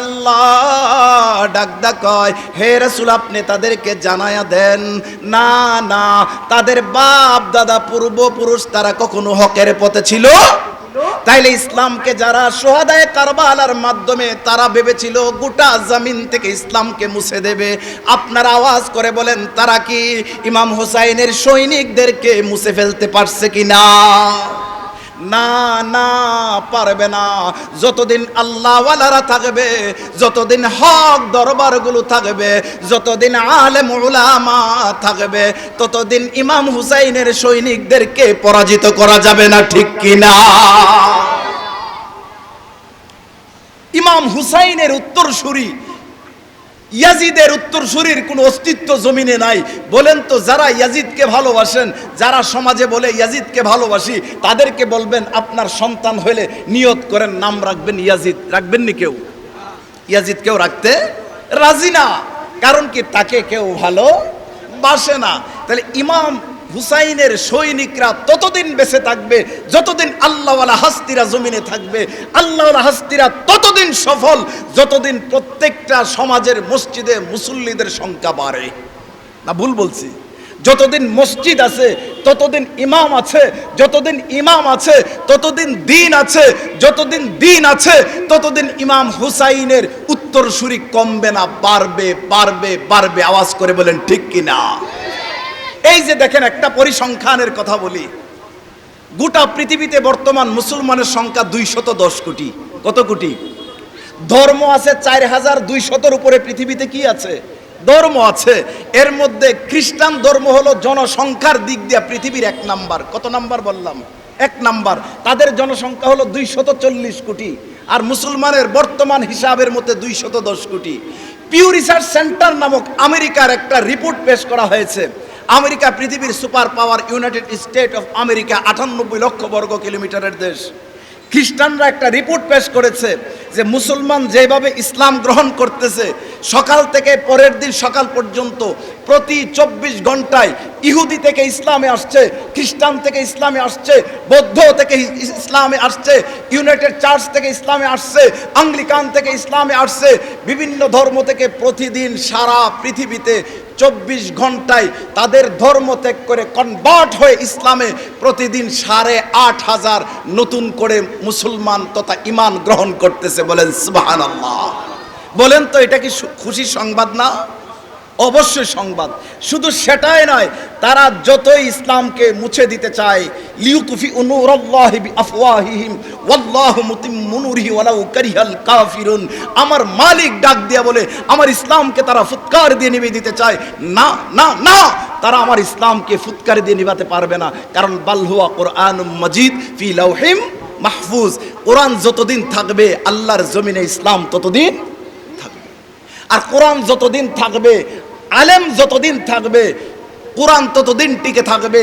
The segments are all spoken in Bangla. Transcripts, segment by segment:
আল্লাহ ডাকদা কয়, হে রাসূল আপনি তাদেরকে জানায়া দেন, না না তাদের বাপ দাদা পূর্বপুরুষ তারা কখনো হকের পথে ছিল। তাইলে ইসলামকে যারা শুহাদায়ে কারবালার মাধ্যমে তারা ভেবেছিল গোটা জমিন থেকে ইসলামকে মুছে দেবে, আপনারা আওয়াজ করে বলেন তারা কি ইমাম হুসাইনের সৈনিকদেরকে মুছে ফেলতে পারছে কিনা? না না, পারবে না। যতদিন আল্লাহওয়ালারা থাকবে, যতদিন হক দরবারগুলো থাকবে, যতদিন আলেম উলামা থাকবে, ততদিন ইমাম হুসাইনের সৈনিকদেরকে পরাজিত করা যাবে না, ঠিক কিনা? ইমাম হুসাইনের উত্তরসূরি ইয়াজিদের উত্তরসূরির কোনো অস্তিত্ব জমিনে নাই। বলেন তো, যারা ইয়াজিদকে ভালোবাসেন, যারা সমাজে বলে ইয়াজিদকে ভালোবাসি, তাদেরকে বলবেন আপনার সন্তান হলে নিয়ত করেন নাম রাখবেন ইয়াজিদ, রাখবেন নি? কেউ ইয়াজিদ কেউ রাখতে রাজি না, কারণ কি তাকে কেউ ভালোবাসে না। তাহলে ইমাম হুসাইনের সৈনিকরা ততদিন বেঁচে থাকবে যতদিন আল্লাহওয়ালা হাস্তিরা জমিনে থাকবে। আল্লাহওয়ালা হাস্তিরা ততদিন সফল যতদিন প্রত্যেকটা সমাজের মসজিদে মুসল্লিদের সংখ্যা বাড়ে। না ভুল বলছি? যতদিন মসজিদ আছে ততদিন ইমাম আছে, যতদিন ইমাম আছে ততদিন দিন আছে, যতদিন দিন আছে ততদিন ইমাম হুসাইনের উত্তরসূরি কমবে না, বাড়বে বাড়বে বাড়বে। আওয়াজ করে বলেন ঠিক কিনা? এই যে দেখেন, একটা পরিসংখ্যানের কথা বলি, গোটা পৃথিবীতে বর্তমান মুসলমানের সংখ্যা 210 কোটি। কত কোটি? ধর্ম আছে 4200-এর উপরে। পৃথিবীতে কি আছে? ধর্ম আছে। এর মধ্যে খ্রিস্টান ধর্ম হলো জনসংখ্যার দিক দিয়ে পৃথিবীর 1 নাম্বার। কত নাম্বার বললাম? 1 নাম্বার। তাদের জনসংখ্যা হলো 240 কোটি। আর মুসলমানের বর্তমান হিসাবের মধ্যে 210 কোটি। পিউ রিসার্চ সেন্টার নামক আমেরিকার একটা রিপোর্ট পেশ করা হয়েছে। আমেরিকা পৃথিবীর super power, United state of America 98 লক্ষ বর্গ কিলোমিটারের দেশ। খ্রিস্টানরা একটা রিপোর্ট পেশ করেছে যে মুসলমান যেভাবে ইসলাম গ্রহণ করতেছে, সকাল থেকে পরের দিন সকাল পর্যন্ত প্রতি 24 ঘন্টায় ইহুদি থেকে ইসলামে আসছে, খ্রিস্টান থেকে ইসলামে আসছে, বৌদ্ধ থেকে ইসলামে আসছে, ইউনাইটেড চার্চ থেকে ইসলামে আসছে, আঙ্গলিকান থেকে ইসলামে আসছে, বিভিন্ন ধর্ম থেকে প্রতিদিন সারা পৃথিবীতে 24 ঘন্টায় তাদের ধর্ম ত্যাগ করে কনভার্ট হয়ে ইসলামে প্রতিদিন 8500 নতুন করে মুসলমান তথা ঈমান গ্রহণ করতেছে। বলেন সুবহানাল্লাহ। বলেন তো, এটা কি খুশির সংবাদ না? অবশ্যই সংবাদ। শুধু সেটাই নয়, তারা যতই ইসলামকে মুছে দিতে চায়, লিউতফিউ নূরাল্লাহি বিআফওয়াহিহিম ওয়াল্লাহু মুতিম্মু নূরিহি ওয়ালাউ কারিহাল কাফিরুন। আমার মালিক ডাক দিয়া বলে আমার ইসলামকে তারা ফুৎকার দিয়ে নিভিয়ে দিতে চায়। না না না, তারা আমার ইসলামকে ফুৎকার দিয়ে নিভাতে পারবে না, কারণ বাল হুয়া কুরআনুম মাজিদ ফি লাওহিম মাহফুজ। কোরআন যতদিন থাকবে আল্লাহর জমিনে ইসলাম ততদিন থাকবে। আর কোরআন যতদিন থাকবে, আলেম যতদিন থাকবে, কোরআন ততদিন টিকে থাকবে।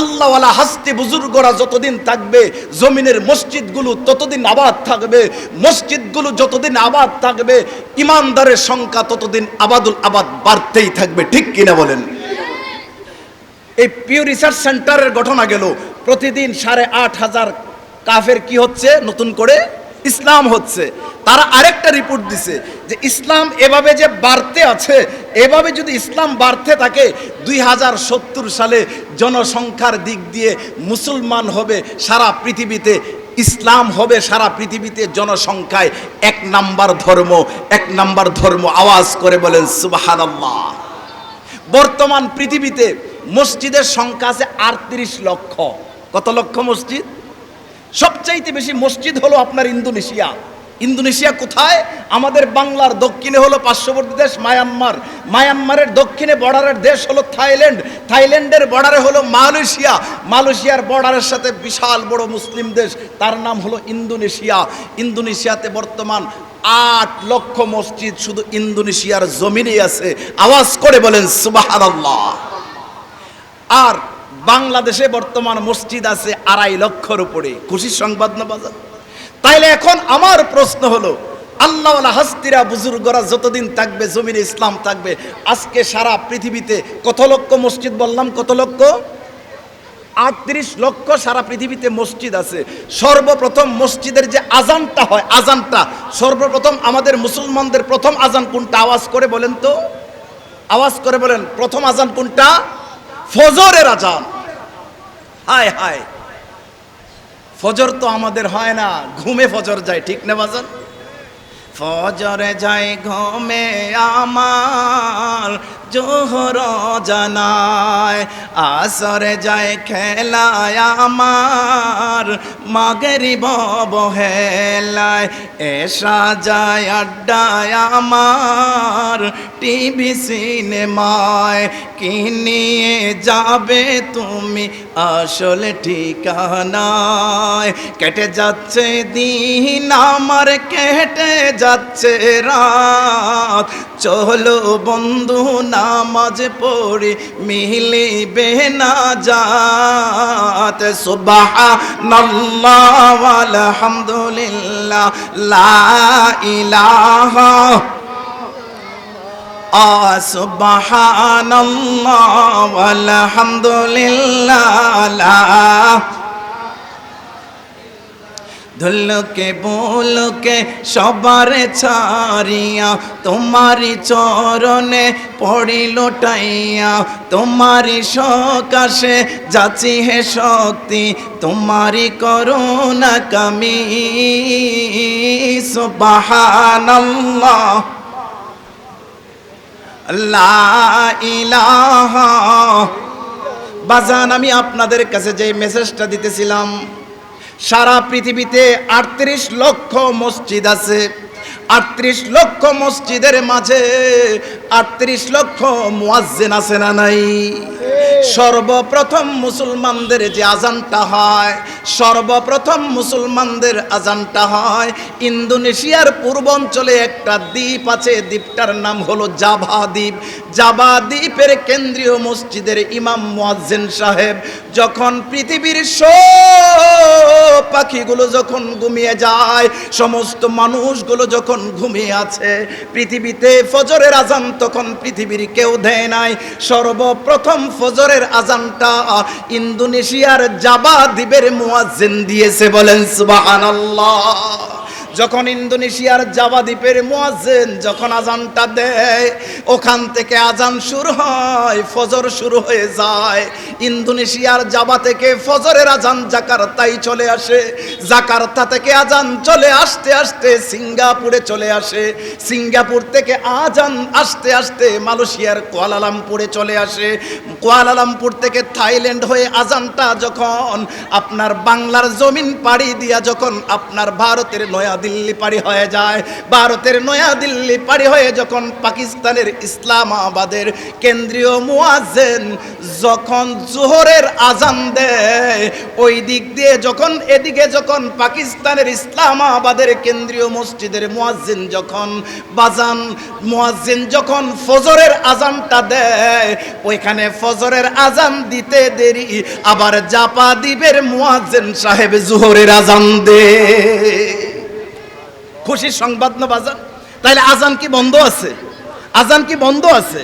আল্লাহওয়ালা হাস্তি বুজুর্গরা যতদিন থাকবে, জমিনের মসজিদগুলো ততদিন আবাদ থাকবে। মসজিদগুলো যতদিন আবাদ থাকবে, ইমানদারের সংখ্যা ততদিন আবাদুল আবাদ বাড়তেই থাকবে। ঠিক কিনা বলেন? এই পিউ রিসার্চ সেন্টারের ঘটনা গেল, প্রতিদিন 8500 কাফের কি হচ্ছে? নতুন করে ইসলাম হচ্ছে। তারা আরেকটা রিপোর্ট দিছে যে ইসলাম এভাবে যে বাড়তে আছে, এভাবে যদি ইসলাম বাড়তে থাকে 2070 সালে জনসংখ্যার দিক দিয়ে মুসলমান হবে সারা পৃথিবীতে, ইসলাম হবে সারা পৃথিবীতে জনসংখ্যায় 1 নাম্বার ধর্ম। 1 নাম্বার ধর্ম। আওয়াজ করে বলেন সুবহানাল্লাহ। বর্তমান পৃথিবীতে মসজিদের সংখ্যা আছে 38 লক্ষ। কত লক্ষ মসজিদ? সবচাইতে বেশি মসজিদ হলো আপনার ইন্দোনেশিয়া। ইন্দোনেশিয়া কোথায়? আমাদের বাংলার দক্ষিণে হলো পার্শ্ববর্তী দেশ মায়ানমার, মায়ানমারের দক্ষিণে বর্ডারের দেশ হলো থাইল্যান্ড, থাইল্যান্ডের বর্ডারে হলো মালয়েশিয়া, মালয়েশিয়ার বর্ডারের সাথে বিশাল বড় মুসলিম দেশ, তার নাম হলো ইন্দোনেশিয়া। ইন্দোনেশিয়াতে বর্তমান 8 লক্ষ মসজিদ শুধু ইন্দোনেশিয়ার জমিনেই আছে। আওয়াজ করে বলেন সুবহানাল্লাহ। আর বাংলাদেশে বর্তমান মসজিদ আছে 2.5 লক্ষর উপরে। খুশির সংবাদ না বাজার? তাইলে এখন আমার প্রশ্ন হলো, আল্লাহওয়ালা হাস্তিরা বুজুর্গরা যতদিন থাকবে জমিনে ইসলাম থাকবে। আজকে সারা পৃথিবীতে কত লক্ষ মসজিদ বললাম? কত লক্ষ? 38 লক্ষ সারা পৃথিবীতে মসজিদ আছে। সর্বপ্রথম মসজিদের যে আজানটা হয়, আজানটা সর্বপ্রথম আমাদের মুসলমানদের প্রথম আজান কোনটা? আওয়াজ করে বলেন তো, আওয়াজ করে বলেন, প্রথম আজান কোনটা? ফজরের আজান। হায় হায়, ফজর তো আমাদের হয় না, ঘুমে ফজর যায়, ঠিক না বাজান? ফজরে যায় ঘুমে আমার, জোহর জানায়, আসরে যায় খেলায় আমার, মাগরিব বহেলায়, এশা যায় আড্ডায় আমার, টিভি সিনেমায়। কি নিয়ে যাবে তুমি আসল ঠিকানায়? কেটে যাচ্ছে দিন আমার, কেটে যাচ্ছে রাত, চলো বন্ধু নামাজ পড়ি মিলিবে না জাত। সুবহানাল্লাহ আলহামদুলিল্লাহ লা ইলাহা সুবহানাল্লাহ আলহামদুলিল্লাহ লা ধুলকে বলকে সবার ছাড়িয়া তোমারি চরণে পড়ি লোটাইয়া, তোমারি সকাশে যাচ্ছি হে শক্তি, তোমারি করুণা কামি। সুবহানাল্লাহ লা ইলাহা। বাজান, আমি আপনাদের কাছে যে মেসেজটা দিতেছিলাম, সারা পৃথিবীতে 38 লক্ষ মসজিদ আছে। 38 লক্ষ মসজিদের মাঝে 38 লক্ষ মুয়াজ্জিন আছে না নাই? সর্বপ্রথম মুসলমানদের যে আজানটা হয়, সর্বপ্রথম মুসলমানদের আজানটা হয় ইন্দোনেশিয়ার পূর্বাঞ্চলে একটা দ্বীপ আছে, দ্বীপটার নাম হলো জাভা দ্বীপ। জাভা দ্বীপের কেন্দ্রীয় মসজিদের ইমাম মুয়াজ্জিন সাহেব যখন পৃথিবীর সব পাখিগুলো যখন ঘুমিয়ে যায়, সমস্ত মানুষগুলো যখন ঘুমিয়ে আছে, পৃথিবীতে ফজরের আজান তখন পৃথিবীর কেউ দেয় নাই। সর্বপ্রথম ফজরের আজানটা ইন্দোনেশিয়ার জাভা দ্বীপের মুয়াজ্জিন দিয়েছে, বলেন সুবহানাল্লাহ। যখন ইন্দোনেশিয়ার জাভা দ্বীপের মুয়াজ্জিন যখন আজানটা দেয়, ওখান থেকে আজান শুরু হয়, ফজর শুরু হয়ে যায়। ইন্দোনেশিয়ার জাভা থেকে ফজরের আজান জাকার্তায় চলে আসে, জাকার্তা থেকে আজান চলে আসতে আসতে সিঙ্গাপুরে চলে আসে, সিঙ্গাপুর থেকে আজান আসতে আসতে মালয়েশিয়ার কুয়ালালামপুরে চলে আসে, কুয়ালালামপুর থেকে থাইল্যান্ড হয়ে আজানটা যখন আপনার বাংলার জমিন পাড়ি দিয়া যখন আপনার ভারতের নয়াদিল্লি পাড়ি হয়ে যায়, ভারতের নয়াদিল্লি পাড়ি হয়ে যখন পাকিস্তানের ইসলামাবাদের কেন্দ্রীয় মুয়াজ্জিন যখন জোহরের আজান দেয়, ওই দিক দিয়ে যখন এদিকে যখন পাকিস্তানের ইসলামাবাদের কেন্দ্রীয় মসজিদের মুয়াজ্জিন যখন বাজান মুয়াজ্জিন যখন ফজরের আজানটা দেয়, ওইখানে ফজরের আজান দিতে দেরি আবার জাভা দ্বীপের মুয়াজ্জিন সাহেব জোহরের আজান দেয়। খুশির সংবাদ না বাজান? তাহলে আজান কি বন্ধ আছে? আজান কি বন্ধ আছে?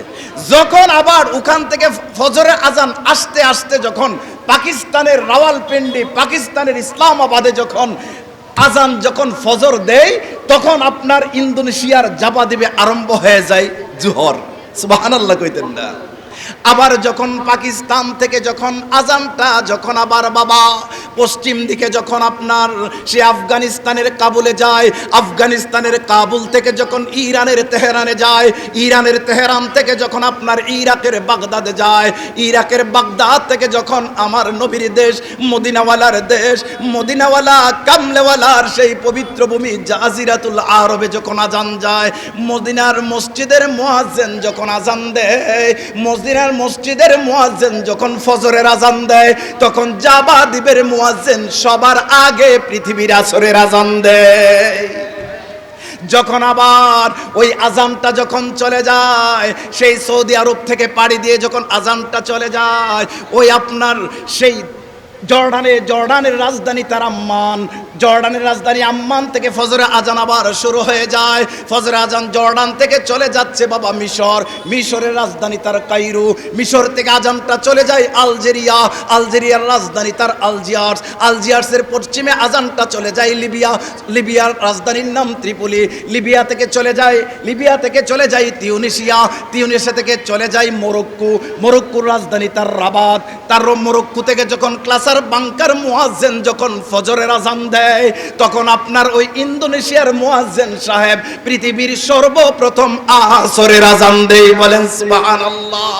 যখন আবার ওখান থেকে ফজরের আজান আসতে আসতে যখন পাকিস্তানের রাওয়ালপিন্ডি, পাকিস্তানের ইসলামাবাদে যখন আজান যখন ফজর দেয়, তখন আপনার ইন্দোনেশিয়ার জাভা দ্বীপে আরম্ভ হয়ে যায় জোহর। সুবহানাল্লাহ কইতেন না? আবার যখন পাকিস্তান থেকে যখন আজানটা যখন আবার বাবা পশ্চিম দিকে যখন আপনার সে আফগানিস্তানের কাবুলে যায়, আফগানিস্তানের কাবুল থেকে যখন ইরানের তেহরানে যায়, ইরানের তেহরান থেকে যখন আপনার ইরাকের বাগদাদে যায়, ইরাকের বাগদাদ থেকে যখন আমার নবীর দেশ মদিনাওয়ালার দেশ, মদিনাওয়ালা কামলেওয়ালার সেই পবিত্র ভূমি জাজিরাতুল আরবে যখন আজান যায়, মদিনার মসজিদের মুয়াজ্জিন যখন আজান দেয়, মদিনার মসজিদের মুয়াজ্জিন যখন ফজরের আজান দেয়, তখন জাভা দ্বীপের মুয়াজ্জিন সবার আগে পৃথিবীর আসরের আজান দেয়। যখন আবার ওই আজানটা যখন চলে যায়, সেই সৌদি আরব থেকে পাড়ি দিয়ে যখন আজানটা চলে যায়, ওই আপনার সেই জর্ডানের রাজধানী তার আম্মান জর্ডানের রাজধানী আম্মান থেকে ফজরে আজান আবার শুরু হয়ে যায়। ফজরে আজান জর্ডান থেকে চলে যাচ্ছে বাবা মিশর, মিশরের রাজধানী তার কায়রো, মিশর থেকে আজানটা চলে যায় আলজেরিয়া, আলজেরিয়ার রাজধানী তার আলজিয়ার্স, আলজিয়ার্সের পশ্চিমে আজানটা চলে যায় লিবিয়া, লিবিয়ার রাজধানীর নাম ত্রিপলি, লিবিয়া থেকে চলে যায় তিউনিসিয়া, তিউনিসিয়া থেকে চলে যায় মরক্কো, মরক্কোর রাজধানী তার রাবাত, তার মরক্কো থেকে যখন ক্লাসার বাংকার মুয়াজ্জিন যখন ফজরের আজান দেয়, তখন আপনার ওই ইন্দোনেশিয়ার মুয়াজ্জিন সাহেব পৃথিবীর সর্বপ্রথম আসরের আজান দেয়। বলেন সুবহানাল্লাহ।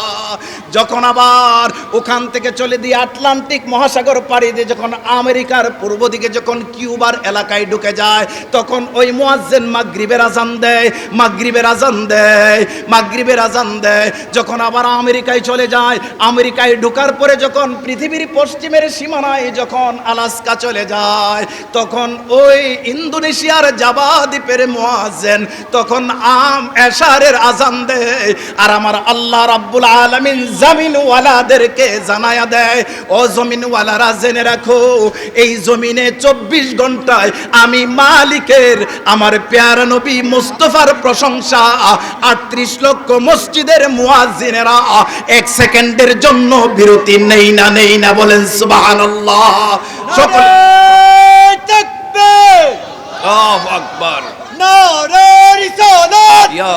যখন আবার ওখান থেকে চলে দিয়ে আটলান্টিক মহাসাগর পাড়ি দিয়ে যখন আমেরিকার পূর্ব দিকে যখন কিউবার এলাকায় ঢুকে যায়, তখন ওই মুয়াজ্জিন মাগরিবের আজান দেয়, মাগরিবের আজান দেয়, মাগরিবের আজান দেয়। যখন আবার আমেরিকায় চলে যায়, আমেরিকায় ঢোকার পরে যখন পৃথিবীর পশ্চিমের সীমানায় যখন আলাস্কা চলে যায়, তখন ওই ইন্দোনেশিয়ার জাভা দ্বীপের মুয়াজ্জিন তখন এশারের আজান দেয়। আর আমার আল্লাহ রাব্বুল আলামিন জমিনওয়ালাদেরকে জানায়া দেয়, ও জমিনওয়ালারা জেনে রাখো, এই জমিনে 24 ঘন্টায় আমি মালিকের আমার প্যারা নবী মুস্তাফার প্রশংসা 38 লক্ষ মসজিদের মুয়াজ্জিনেরা 1 সেকেন্ডের জন্য বিরতি নেই না। বলেন সুবহানাল্লাহ। সকলে তাকবীর, আল্লাহু আকবার, নারে রিসালাত, ইয়া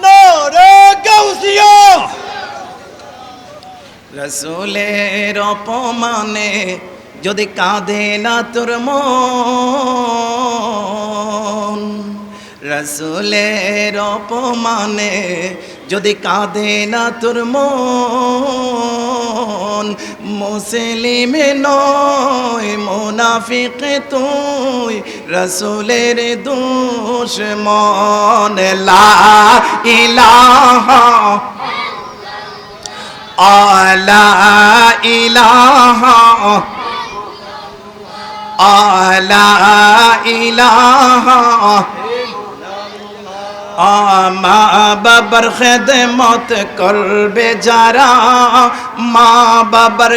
নারে গাউসিয়া। রাসূলের অপমানে যদি কাঁদে না তোর মন, রাসূলের অপমানে যদি কাঁদে না তোর মন, মুসলিম নয় মুনাফিক তুই, রাসূলের দুশমন। লা ইলাহা আলা ইলাহা আলা ইলাহা মা বাবার খেদমত করবে যারা, মা বাবার